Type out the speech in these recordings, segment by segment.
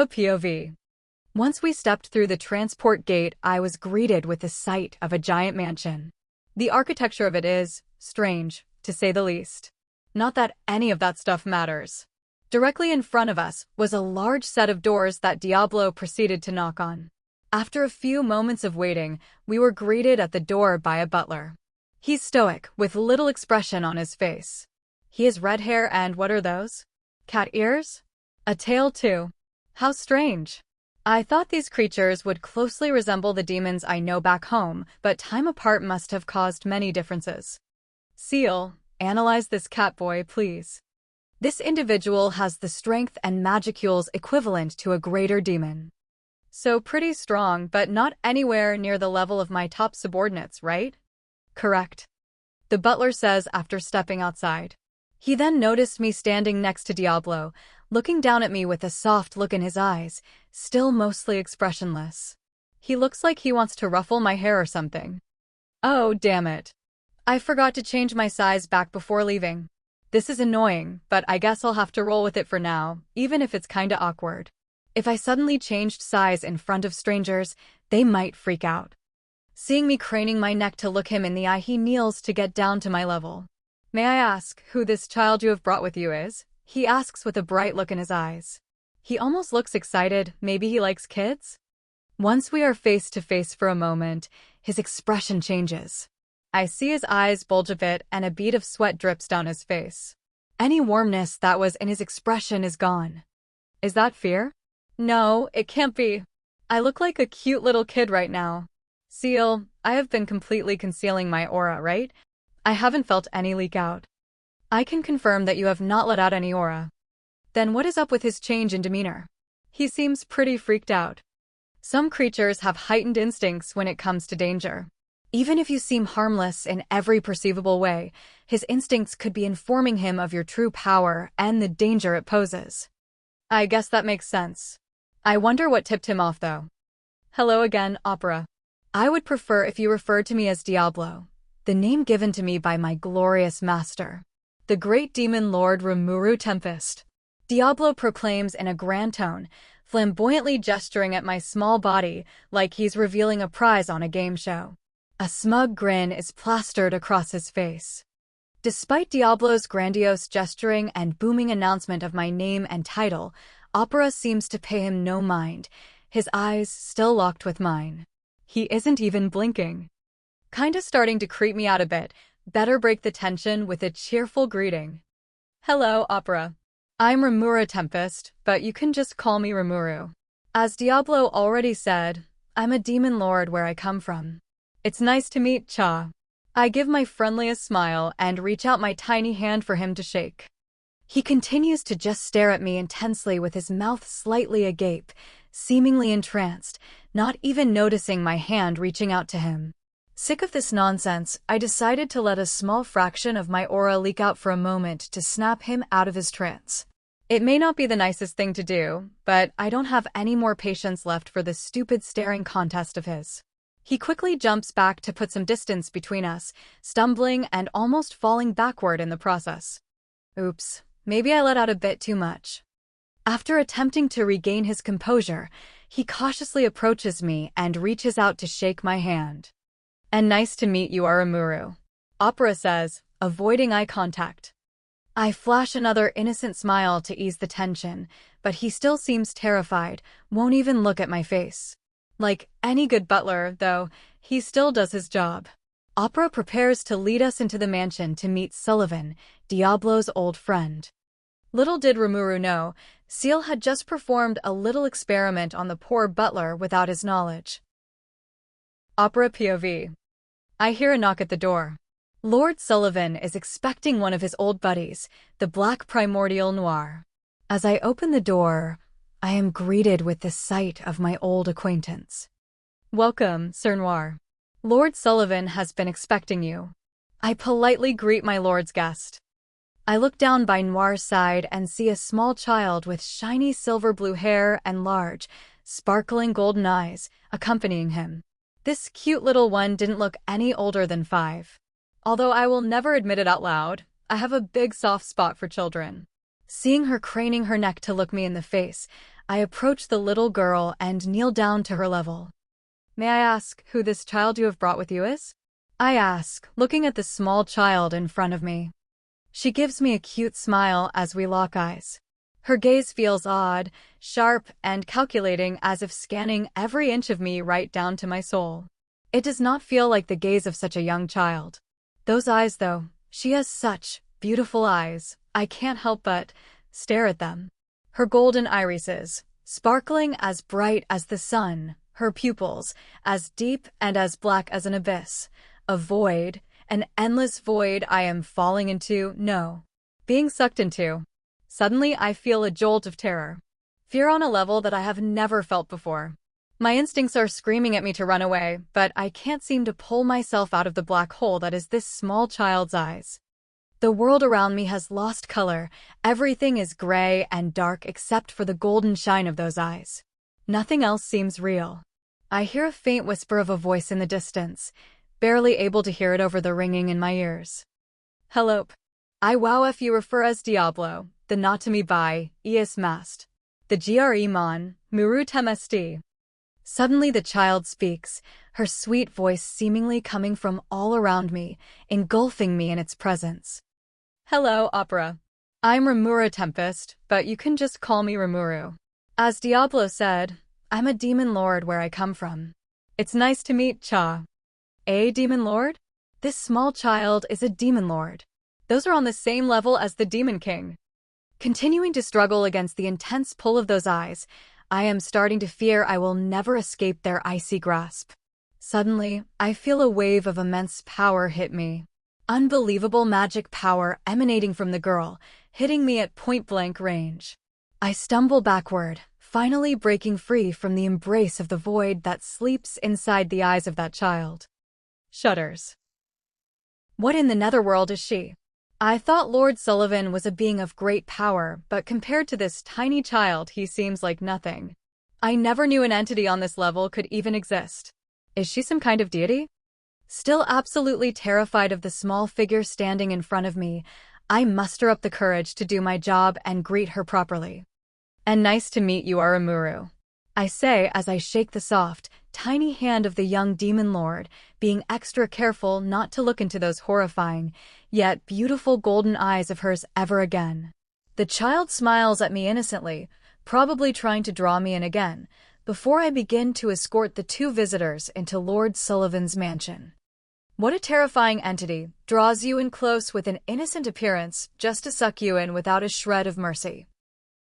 Opera POV. Once we stepped through the transport gate, I was greeted with the sight of a giant mansion. The architecture of it is strange, to say the least. Not that any of that stuff matters. Directly in front of us was a large set of doors that Diablo proceeded to knock on. After a few moments of waiting, we were greeted at the door by a butler. He's stoic, with little expression on his face. He has red hair and what are those? Cat ears? A tail too. How strange. I thought these creatures would closely resemble the demons I know back home, but time apart must have caused many differences. Seal, analyze this cat boy, please. This individual has the strength and magicules equivalent to a greater demon. So pretty strong, but not anywhere near the level of my top subordinates, right? Correct. The butler says after stepping outside. He then noticed me standing next to Diablo, looking down at me with a soft look in his eyes, still mostly expressionless. He looks like he wants to ruffle my hair or something. Oh, damn it. I forgot to change my size back before leaving. This is annoying, but I guess I'll have to roll with it for now, even if it's kinda awkward. If I suddenly changed size in front of strangers, they might freak out. Seeing me craning my neck to look him in the eye, he kneels to get down to my level. May I ask who this child you have brought with you is? He asks with a bright look in his eyes. He almost looks excited, maybe he likes kids? Once we are face to face for a moment, his expression changes. I see his eyes bulge a bit and a bead of sweat drips down his face. Any warmness that was in his expression is gone. Is that fear? No, it can't be. I look like a cute little kid right now. Seal, I have been completely concealing my aura, right? I haven't felt any leak out. I can confirm that you have not let out any aura. Then what is up with his change in demeanor? He seems pretty freaked out. Some creatures have heightened instincts when it comes to danger. Even if you seem harmless in every perceivable way, his instincts could be informing him of your true power and the danger it poses. I guess that makes sense. I wonder what tipped him off, though. Hello again, Opera. I would prefer if you referred to me as Diablo, the name given to me by my glorious master, the great demon lord Rimuru Tempest. Diablo proclaims in a grand tone, flamboyantly gesturing at my small body like he's revealing a prize on a game show. A smug grin is plastered across his face. Despite Diablo's grandiose gesturing and booming announcement of my name and title, Opera seems to pay him no mind, his eyes still locked with mine. He isn't even blinking. Kinda starting to creep me out a bit. Better break the tension with a cheerful greeting. Hello, Opera. I'm Rimuru Tempest, but you can just call me Rimuru. As Diablo already said, I'm a demon lord where I come from. It's nice to meet Cha. I give my friendliest smile and reach out my tiny hand for him to shake. He continues to just stare at me intensely with his mouth slightly agape, seemingly entranced, not even noticing my hand reaching out to him. Sick of this nonsense, I decided to let a small fraction of my aura leak out for a moment to snap him out of his trance. It may not be the nicest thing to do, but I don't have any more patience left for this stupid staring contest of his. He quickly jumps back to put some distance between us, stumbling and almost falling backward in the process. Oops, maybe I let out a bit too much. After attempting to regain his composure, he cautiously approaches me and reaches out to shake my hand. And nice to meet you, Rimuru. Opera says, avoiding eye contact. I flash another innocent smile to ease the tension, but he still seems terrified, won't even look at my face. Like any good butler, though, he still does his job. Opera prepares to lead us into the mansion to meet Sullivan, Diablo's old friend. Little did Rimuru know, Seal had just performed a little experiment on the poor butler without his knowledge. Opera POV. I hear a knock at the door. Lord Sullivan is expecting one of his old buddies, the Black Primordial Noir. As I open the door, I am greeted with the sight of my old acquaintance. Welcome, Sir Noir. Lord Sullivan has been expecting you. I politely greet my lord's guest. I look down by Noir's side and see a small child with shiny silver blue hair and large, sparkling golden eyes, accompanying him. This cute little one didn't look any older than 5. Although I will never admit it out loud, I have a big soft spot for children. Seeing her craning her neck to look me in the face, I approach the little girl and kneel down to her level. May I ask who this child you have brought with you is? I ask, looking at the small child in front of me. She gives me a cute smile as we lock eyes. Her gaze feels odd, sharp, and calculating, as if scanning every inch of me right down to my soul. It does not feel like the gaze of such a young child. Those eyes, though, she has such beautiful eyes, I can't help but stare at them. Her golden irises, sparkling as bright as the sun, her pupils, as deep and as black as an abyss. A void, an endless void I am falling into, no, being sucked into. Suddenly, I feel a jolt of terror. Fear on a level that I have never felt before. My instincts are screaming at me to run away, but I can't seem to pull myself out of the black hole that is this small child's eyes. The world around me has lost color. Everything is gray and dark except for the golden shine of those eyes. Nothing else seems real. I hear a faint whisper of a voice in the distance, barely able to hear it over the ringing in my ears. Hello. I wow if you refer as Diablo, the not to me by, Eus Mast. The Gre Mon, Muru Temesti. Suddenly the child speaks, her sweet voice seemingly coming from all around me, engulfing me in its presence. Hello, Opera. I'm Rimuru Tempest, but you can just call me Rimuru. As Diablo said, I'm a demon lord where I come from. It's nice to meet Cha. A demon lord? This small child is a demon lord. Those are on the same level as the Demon King. Continuing to struggle against the intense pull of those eyes, I am starting to fear I will never escape their icy grasp. Suddenly, I feel a wave of immense power hit me. Unbelievable magic power emanating from the girl, hitting me at point-blank range. I stumble backward, finally breaking free from the embrace of the void that sleeps inside the eyes of that child. Shudders. What in the Netherworld is she? I thought Lord Sullivan was a being of great power, but compared to this tiny child, he seems like nothing. I never knew an entity on this level could even exist. Is she some kind of deity? Still absolutely terrified of the small figure standing in front of me, I muster up the courage to do my job and greet her properly. And nice to meet you, Rimuru. I say as I shake the soft, tiny hand of the young demon lord, being extra careful not to look into those horrifying, yet beautiful golden eyes of hers ever again. The child smiles at me innocently, probably trying to draw me in again, before I begin to escort the two visitors into Lord Sullivan's mansion. What a terrifying entity draws you in close with an innocent appearance just to suck you in without a shred of mercy.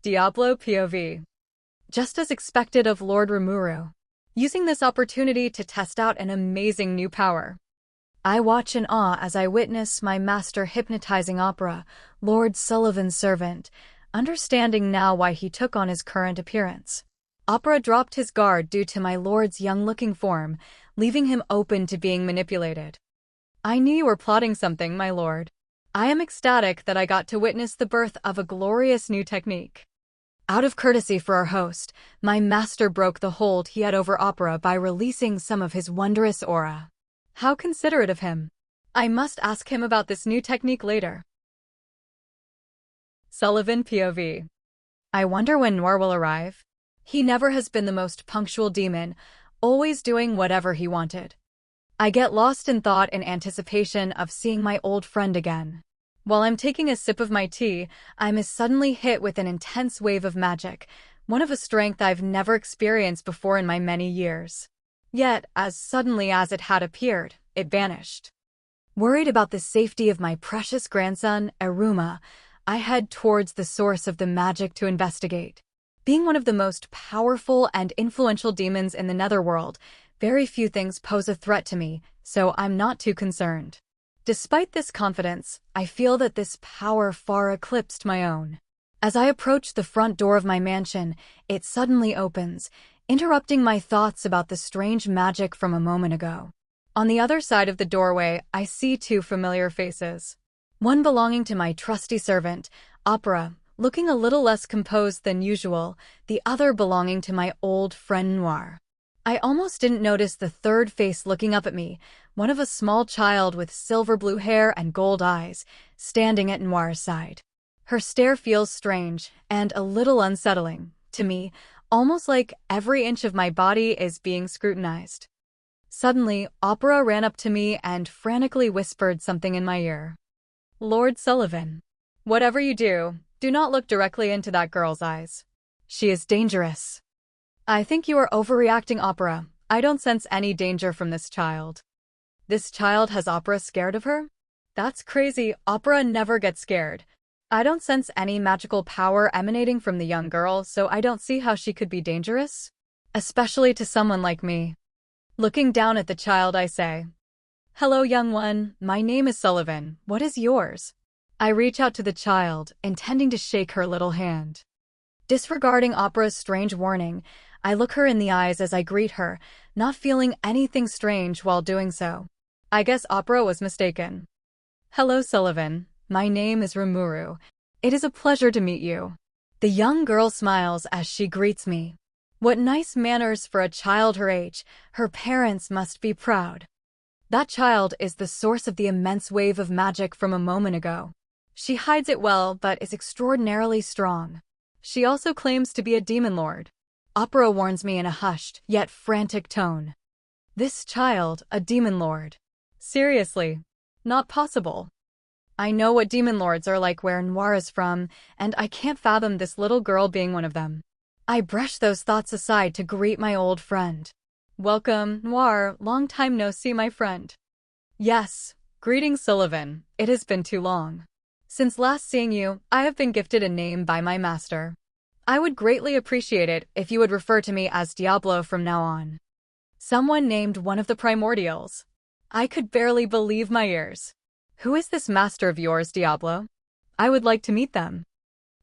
Diablo POV. Just as expected of Lord Rimuru, using this opportunity to test out an amazing new power. I watch in awe as I witness my master hypnotizing Opera, Lord Sullivan's servant, understanding now why he took on his current appearance. Opera dropped his guard due to my lord's young-looking form, leaving him open to being manipulated. I knew you were plotting something, my lord. I am ecstatic that I got to witness the birth of a glorious new technique. Out of courtesy for our host, my master broke the hold he had over Opera by releasing some of his wondrous aura. How considerate of him. I must ask him about this new technique later. Sullivan POV. I wonder when Noir will arrive. He never has been the most punctual demon, always doing whatever he wanted. I get lost in thought in anticipation of seeing my old friend again. While I'm taking a sip of my tea, I'm suddenly hit with an intense wave of magic, one of a strength I've never experienced before in my many years. Yet, as suddenly as it had appeared, it vanished. Worried about the safety of my precious grandson, Iruma, I head towards the source of the magic to investigate. Being one of the most powerful and influential demons in the Netherworld, very few things pose a threat to me, so I'm not too concerned. Despite this confidence, I feel that this power far eclipsed my own. As I approach the front door of my mansion, it suddenly opens, interrupting my thoughts about the strange magic from a moment ago. On the other side of the doorway, I see two familiar faces. One belonging to my trusty servant, Opera, looking a little less composed than usual, the other belonging to my old friend Noir. I almost didn't notice the third face looking up at me, one of a small child with silver blue hair and gold eyes, standing at Noir's side. Her stare feels strange and a little unsettling, to me, almost like every inch of my body is being scrutinized. Suddenly, Opera ran up to me and frantically whispered something in my ear. Lord Sullivan, whatever you do, do not look directly into that girl's eyes. She is dangerous. I think you are overreacting, Opera. I don't sense any danger from this child. This child has Opera scared of her? That's crazy. Opera never gets scared. I don't sense any magical power emanating from the young girl, so I don't see how she could be dangerous. Especially to someone like me. Looking down at the child, I say, Hello, young one. My name is Sullivan. What is yours? I reach out to the child, intending to shake her little hand. Disregarding Opera's strange warning, I look her in the eyes as I greet her, not feeling anything strange while doing so. I guess Opera was mistaken. Hello, Sullivan. My name is Rimuru. It is a pleasure to meet you. The young girl smiles as she greets me. What nice manners for a child her age. Her parents must be proud. That child is the source of the immense wave of magic from a moment ago. She hides it well, but is extraordinarily strong. She also claims to be a demon lord. Opera warns me in a hushed, yet frantic tone. This child, a demon lord. Seriously. Not possible. I know what demon lords are like where Noir is from, and I can't fathom this little girl being one of them. I brush those thoughts aside to greet my old friend. Welcome, Noir. Long time no see, my friend. Yes. Greetings, Sullivan. It has been too long. Since last seeing you, I have been gifted a name by my master. I would greatly appreciate it if you would refer to me as Diablo from now on. Someone named one of the primordials. I could barely believe my ears. Who is this master of yours, Diablo? I would like to meet them.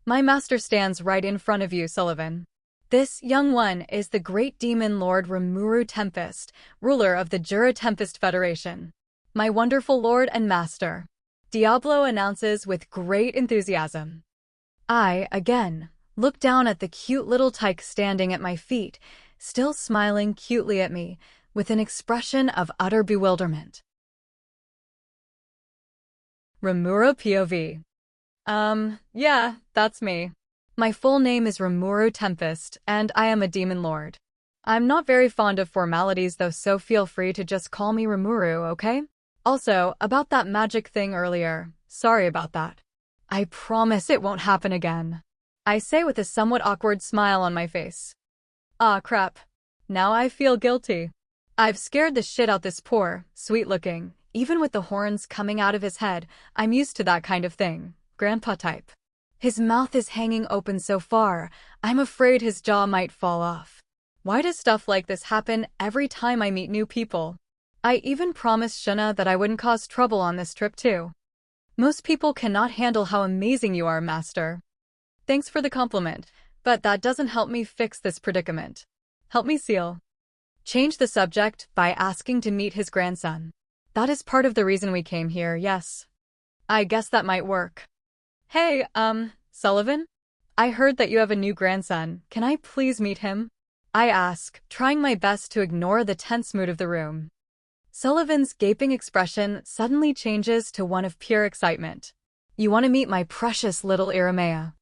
My master stands right in front of you, Sullivan. This young one is the great demon lord Rimuru Tempest, ruler of the Jura Tempest Federation. My wonderful lord and master. Diablo announces with great enthusiasm. I, again, look down at the cute little tyke standing at my feet, still smiling cutely at me, with an expression of utter bewilderment. Rimuru POV. Yeah, that's me. My full name is Rimuru Tempest, and I am a demon lord. I'm not very fond of formalities though, so feel free to just call me Rimuru, okay? Also, about that magic thing earlier, sorry about that. I promise it won't happen again. I say with a somewhat awkward smile on my face. Ah, crap. Now I feel guilty. I've scared the shit out this poor, sweet-looking, even with the horns coming out of his head, I'm used to that kind of thing, grandpa type. His mouth is hanging open so far, I'm afraid his jaw might fall off. Why does stuff like this happen every time I meet new people? I even promised Shuna that I wouldn't cause trouble on this trip too. Most people cannot handle how amazing you are, master. Thanks for the compliment, but that doesn't help me fix this predicament. Help me seal. Change the subject by asking to meet his grandson. That is part of the reason we came here, yes. I guess that might work. Hey, Sullivan? I heard that you have a new grandson. Can I please meet him? I ask, trying my best to ignore the tense mood of the room. Sullivan's gaping expression suddenly changes to one of pure excitement. You want to meet my precious little Iruma?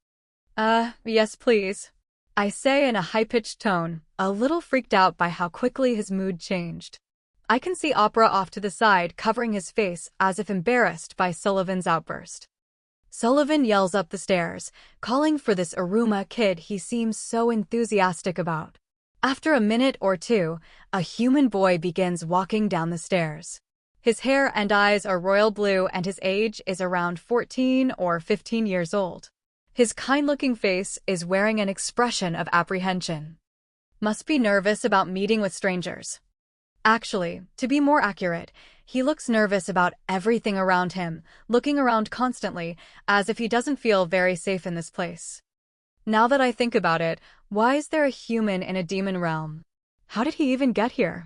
Yes please. I say in a high-pitched tone, a little freaked out by how quickly his mood changed. I can see Opera off to the side, covering his face as if embarrassed by Sullivan's outburst. Sullivan yells up the stairs, calling for this Iruma kid he seems so enthusiastic about. After a minute or two, a human boy begins walking down the stairs. His hair and eyes are royal blue and his age is around 14 or 15 years old. His kind-looking face is wearing an expression of apprehension. Must be nervous about meeting with strangers. Actually, to be more accurate, he looks nervous about everything around him, looking around constantly, as if he doesn't feel very safe in this place. Now that I think about it, why is there a human in a demon realm? How did he even get here?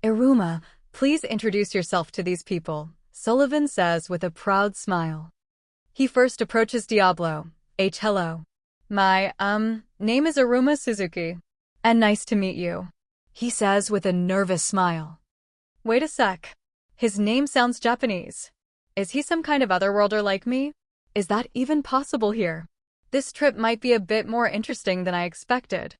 Iruma, please introduce yourself to these people, Sullivan says with a proud smile. He first approaches Diablo. Hello. My, name is Iruma Suzuki. And nice to meet you, he says with a nervous smile. Wait a sec. His name sounds Japanese. Is he some kind of otherworlder like me? Is that even possible here? This trip might be a bit more interesting than I expected.